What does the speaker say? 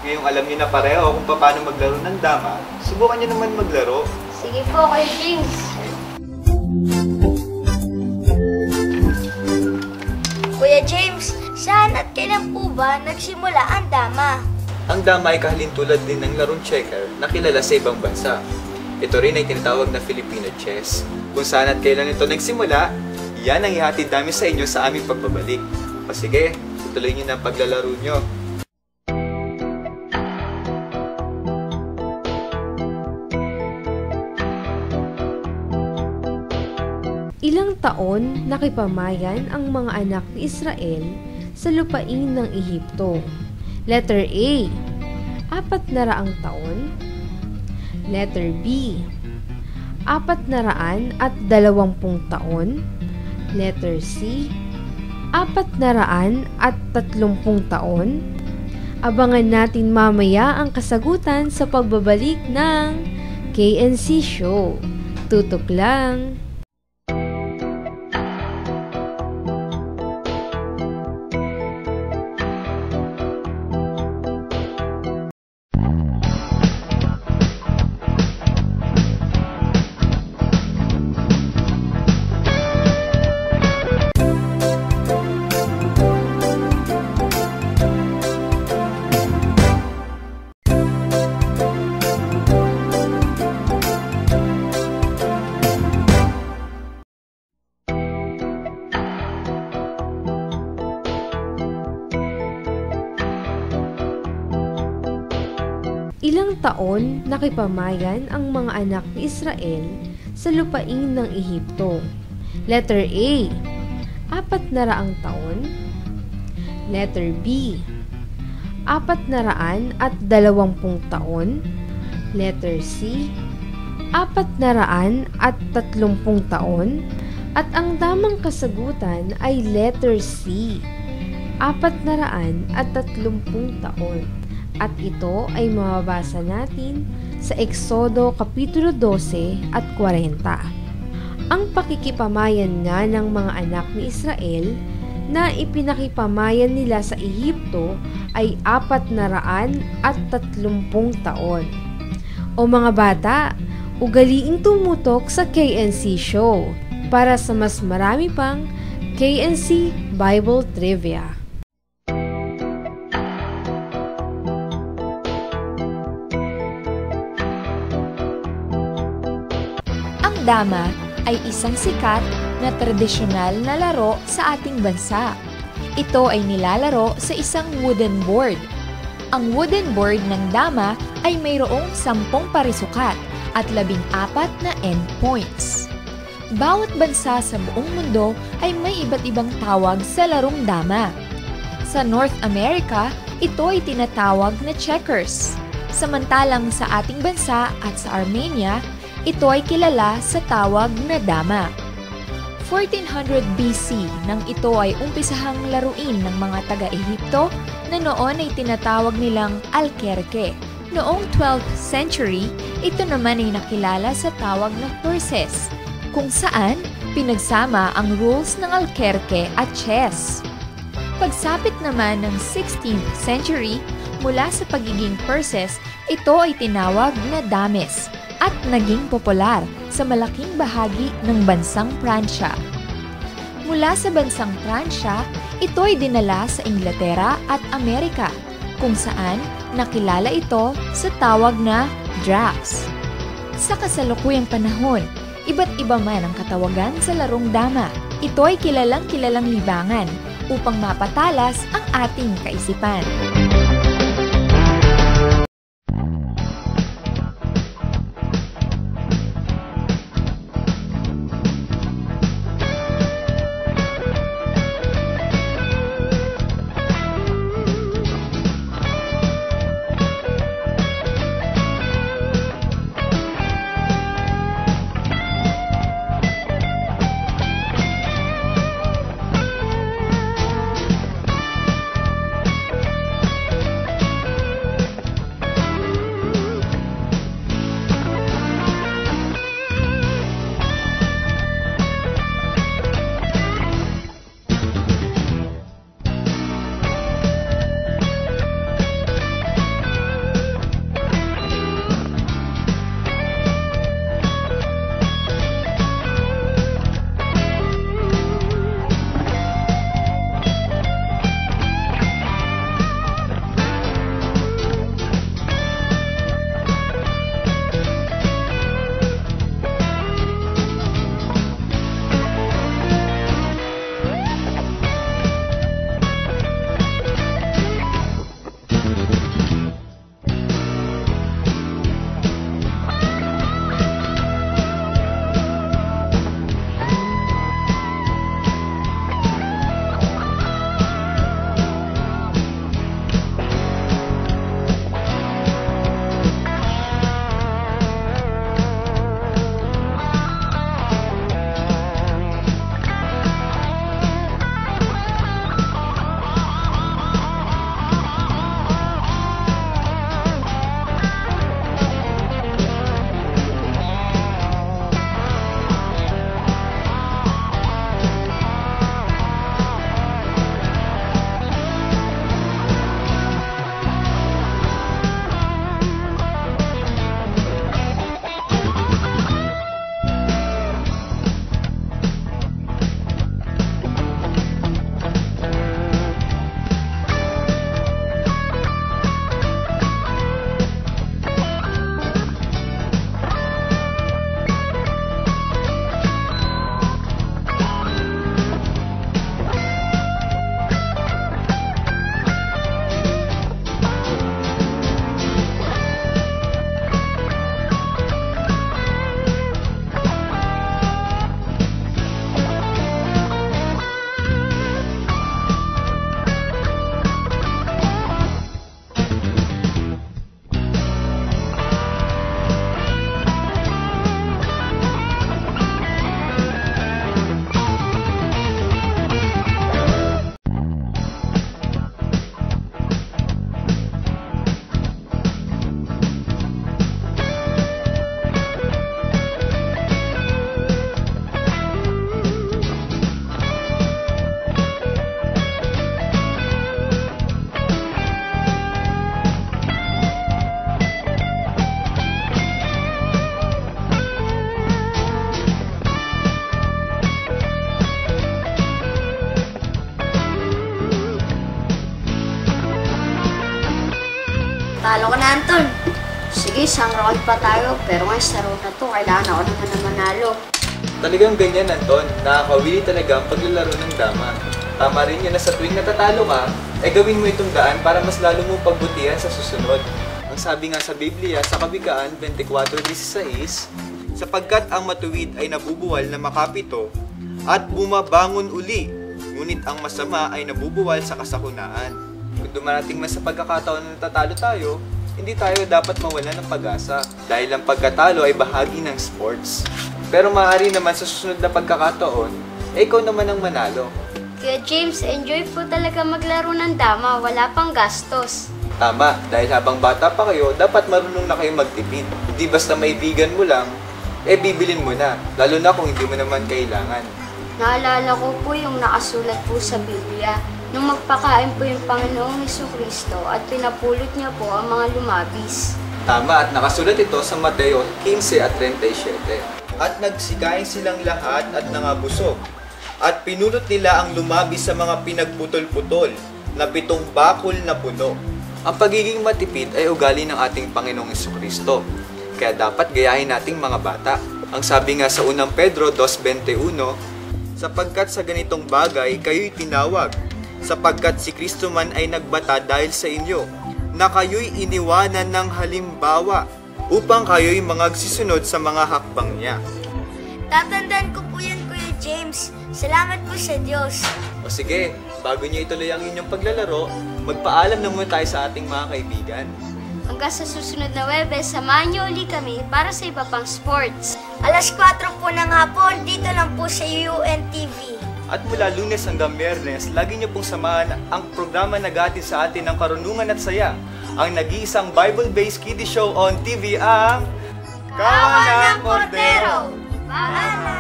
Ngayong alam niyo na pareho kung paano maglaro ng dama, subukan niyo naman maglaro. Sige po, Kuya James. Kuya James, saan at kailan po ba nagsimula ang dama? Ang dama ay kahalintulad din ng larong checker na kilala sa ibang bansa. Ito rin ay tinatawag na Filipino chess. Kung saan at kailan ito nagsimula, yan ang ihatid namin sa inyo sa aming pagbabalik. O sige, tuloy niyo na ang paglalaro niyo. Ilang taon nakipamayan ang mga anak ni Israel sa lupain ng Ehipto. Letter A, 400 taon. Letter B, 420 taon. Letter C, 430 taon. Abangan natin mamaya ang kasagutan sa pagbabalik ng KNC Show. Tutok lang! Ilang taon nakipamayan ang mga anak ni Israel sa lupain ng Ehipto. Letter A, 400 taon. Letter B, 420 taon. Letter C, 430 taon. At ang tamang kasagutan ay letter C, 430 taon. At ito ay mababasa natin sa Exodo Kapitulo 12 at 40. Ang pakikipamayan nga ng mga anak ni Israel na ipinakipamayan nila sa Ehipto ay 430 taon. O mga bata, ugaliing tumutok sa KNC Show para sa mas marami pang KNC Bible Trivia. Dama ay isang sikat na tradisyonal na laro sa ating bansa. Ito ay nilalaro sa isang wooden board. Ang wooden board ng dama ay mayroong 10 parisukat at 14 na endpoints. Bawat bansa sa buong mundo ay may iba't ibang tawag sa larong dama. Sa North America, ito ay tinatawag na checkers. Samantalang sa ating bansa at sa Armenia, ito ay kilala sa tawag na dama. 1400 BC nang ito ay umpisahang laruin ng mga taga-Ehipto na noon ay tinatawag nilang alkerke. Noong 12th century, ito naman ay nakilala sa tawag na purses, kung saan pinagsama ang rules ng alkerke at chess. Pagsapit naman ng 16th century, mula sa pagiging purses, ito ay tinawag na dames at naging popular sa malaking bahagi ng bansang Pransya. Mula sa bansang Pransya, ito ay dinala sa Inglaterra at Amerika, kung saan nakilala ito sa tawag na drafts. Sa kasalukuyang panahon, iba't iba man ang katawagan sa larong dama. Ito ay kilalang-kilalang libangan upang mapatalas ang ating kaisipan. Talo ko na, Anton. Sige, isang round pa tayo. Pero ngayon sa round na to, kailangan ako naman na manalo. Talagang ganyan, Anton. Nakakawili talaga ang paglalaro ng dama. Tama rin yun na sa tuwing natatalo ka, gawin mo itong daan para mas lalo mo pagbutihan sa susunod. Ang sabi nga sa Biblia, sa Kawikaan 24:16, sapagkat ang matuwid ay nabubuwal na makapito at bumabangon uli, ngunit ang masama ay nabubuwal sa kasakunaan. Kung dumarating man sa pagkakataon na natatalo tayo, hindi tayo dapat mawalan ng pag-asa dahil ang pagkatalo ay bahagi ng sports. Pero maaari naman sa susunod na pagkakataon, ikaw naman ang manalo. Kuya James, enjoy po talaga maglaro ng dama. Wala pang gastos. Tama, dahil habang bata pa kayo, dapat marunong na kayo magtipid. Hindi basta maibigan mo lang, bibilin mo na, lalo na kung hindi mo naman kailangan. Naalala ko po yung nakasulat po sa Biblia. Nung magpakain po yung Panginoong Jesucristo at pinapulot niya po ang mga lumabis. Tama, at nakasulat ito sa Mateo 15:37. At nagsikain silang lahat at nangabusog. At pinulot nila ang lumabis sa mga pinagputol-putol na 7 bakul na puno. Ang pagiging matipid ay ugali ng ating Panginoong Jesucristo. Kaya dapat gayahin nating mga bata. Ang sabi nga sa unang Pedro 2:21, sapagkat sa ganitong bagay kayo'y tinawag, sapagkat si Kristo man ay nagbata dahil sa inyo, na kayo'y iniwanan ng halimbawa, upang kayo'y magsisunod sa mga hakbang niya. Tatandaan ko po yan, Kuya James. Salamat po sa Diyos. O sige, bago niyo ituloy ang inyong paglalaro, magpaalam na muna tayo sa ating mga kaibigan. Hanggang sa susunod na Webes, samahan niyo uli kami para sa iba pang sports. Alas 4 po ng hapon, dito lang po sa UNTV. At mula Lunes hanggang Biyernes, lagi niyo pong samahan ang programa na nag-aatid sa atin ng karunungan at saya. Ang nag-iisang Bible-based kiddie show on TV ang Kawan ng Portero! Paalam!